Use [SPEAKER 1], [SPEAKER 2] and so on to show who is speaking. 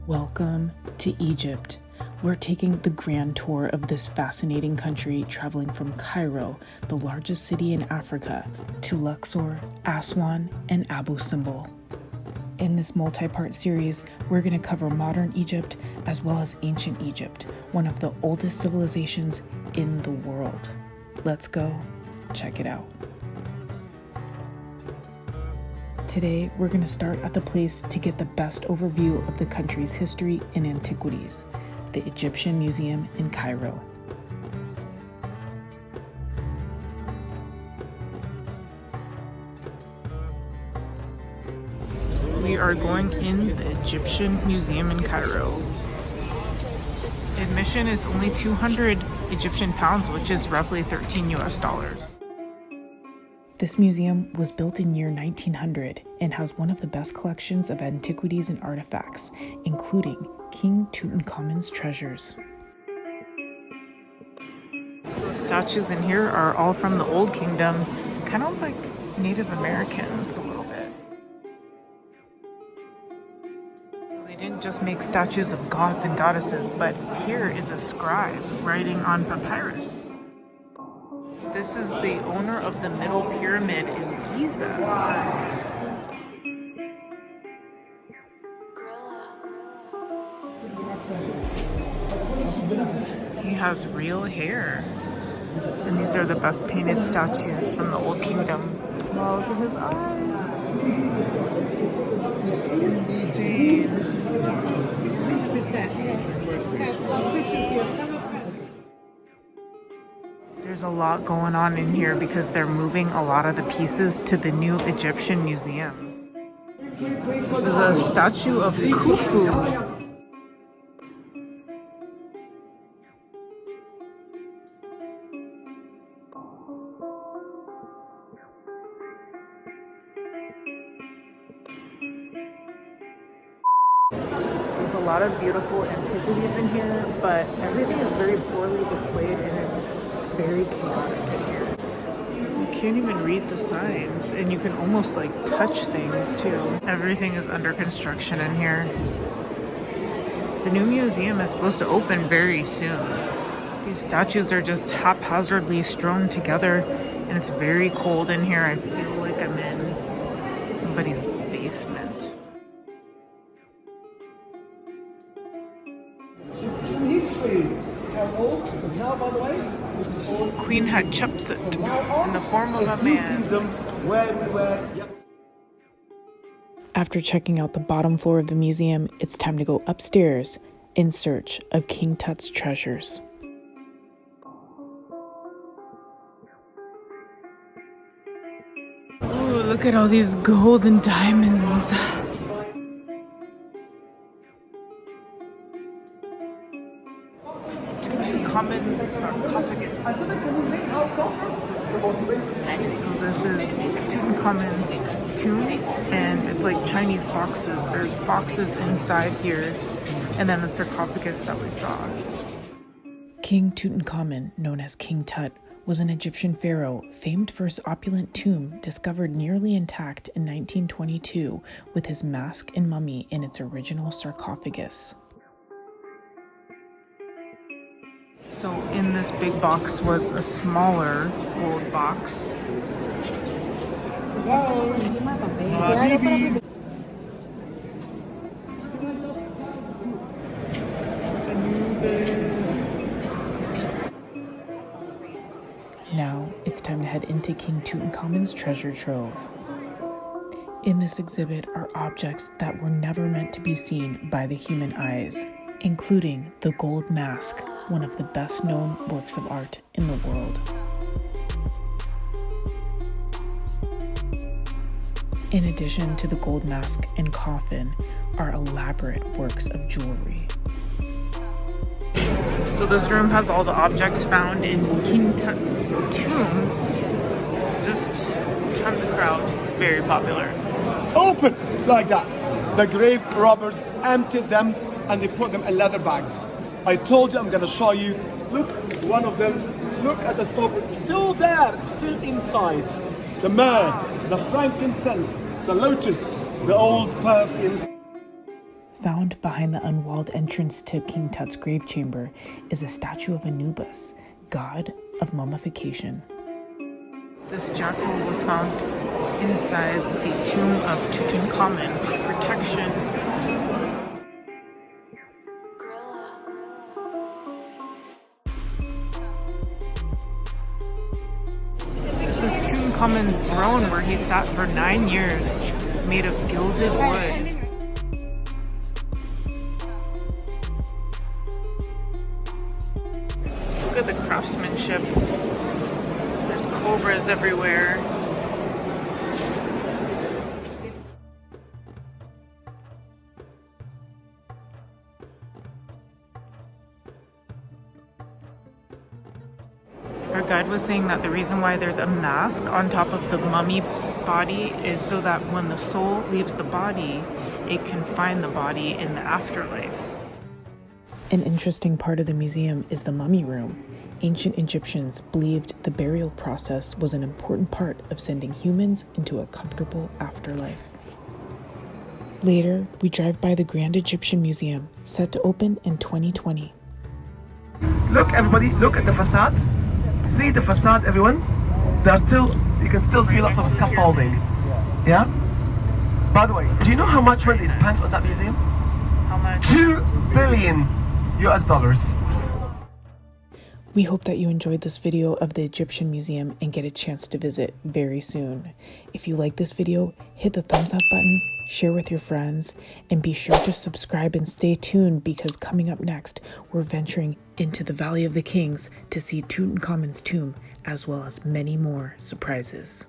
[SPEAKER 1] Welcome to Egypt. We're taking the grand tour of this fascinating country, traveling from Cairo, the largest city in Africa, to Luxor, Aswan, and Abu Simbel. In this multi-part series, we're going to cover modern Egypt as well as ancient Egypt, one of the oldest civilizations in the world. Let's go check it out. Today, we're going to start at the place to get the best overview of the country's history and antiquities, the Egyptian Museum in Cairo. We are going in the Egyptian Museum in Cairo. Admission is only 200 Egyptian pounds, which is roughly $13 US. This museum was built in year 1900 and has one of the best collections of antiquities and artifacts, including King Tutankhamun's treasures. So the statues in here are all from the Old Kingdom, kind of like Native Americans a little bit. They didn't just make statues of gods and goddesses, but here is a scribe writing on papyrus. This is the owner of the Middle Pyramid in Giza. He has real hair. And these are the best painted statues from the Old Kingdom. Wow, look at his eyes. Insane. There's a lot going on in here because they're moving a lot of the pieces to the new Egyptian museum. This is a statue of Khufu. There's a lot of beautiful antiquities in here, but everything is very poorly displayed and it's very chaotic in here. You can't even read the signs, and you can almost like touch things too. Everything is under construction in here. The new museum is supposed to open very soon. These statues are just haphazardly strewn together, and it's very cold in here. I feel like I'm in somebody's basement.
[SPEAKER 2] History, how old? Because now, by the way,
[SPEAKER 1] Queen Hatshepsut in the form of a man.
[SPEAKER 2] Where we were yesterday.
[SPEAKER 1] After checking out the bottom floor of the museum, it's time to go upstairs in search of King Tut's treasures. Ooh, look at all these gold and diamonds. Tutankhamun's sarcophagus. So this is Tutankhamun's tomb, and it's like Chinese boxes. There's boxes inside here, and then the sarcophagus that we saw. King Tutankhamun, known as King Tut, was an Egyptian pharaoh famed for his opulent tomb, discovered nearly intact in 1922 with his mask and mummy in its original sarcophagus. So in this big box was a smaller gold box. Now it's time to head into King Tutankhamun's treasure trove. In this exhibit are objects that were never meant to be seen by the human eyes, including the gold mask, one of the best known works of art in the world. In addition to the gold mask and coffin are elaborate works of jewelry. So this room has all the objects found in King Tut's tomb. Just tons of crowds. It's very popular.
[SPEAKER 2] Open like that. The grave robbers emptied them and they put them in leather bags. I told you I'm gonna show you. Look, one of them. Look at the stopper. Still there, still inside. The myrrh, the frankincense, the lotus, the old perfumes.
[SPEAKER 1] Found behind the unwalled entrance to King Tut's grave chamber is a statue of Anubis, god of mummification. This jackal was found inside the tomb of Tutankhamun for protection. This is Tutankhamun's throne where he sat for 9 years, made of gilded wood. Look at the craftsmanship. There's cobras everywhere. Our guide was saying that the reason why there's a mask on top of the mummy body is so that when the soul leaves the body, it can find the body in the afterlife. An interesting part of the museum is the mummy room. Ancient Egyptians believed the burial process was an important part of sending humans into a comfortable afterlife. Later, we drive by the Grand Egyptian Museum, set to open in 2020.
[SPEAKER 2] Look, everybody, look at the facade. See the facade, everyone? You can still see lots of scaffolding. Yeah? By the way, do you know how much money is spent on that museum?
[SPEAKER 1] How much?
[SPEAKER 2] $2 billion US.
[SPEAKER 1] We hope that you enjoyed this video of the Egyptian Museum and get a chance to visit very soon. If you like this video, hit the thumbs up button, share with your friends, and be sure to subscribe and stay tuned because coming up next, we're venturing into the Valley of the Kings to see Tutankhamun's tomb as well as many more surprises.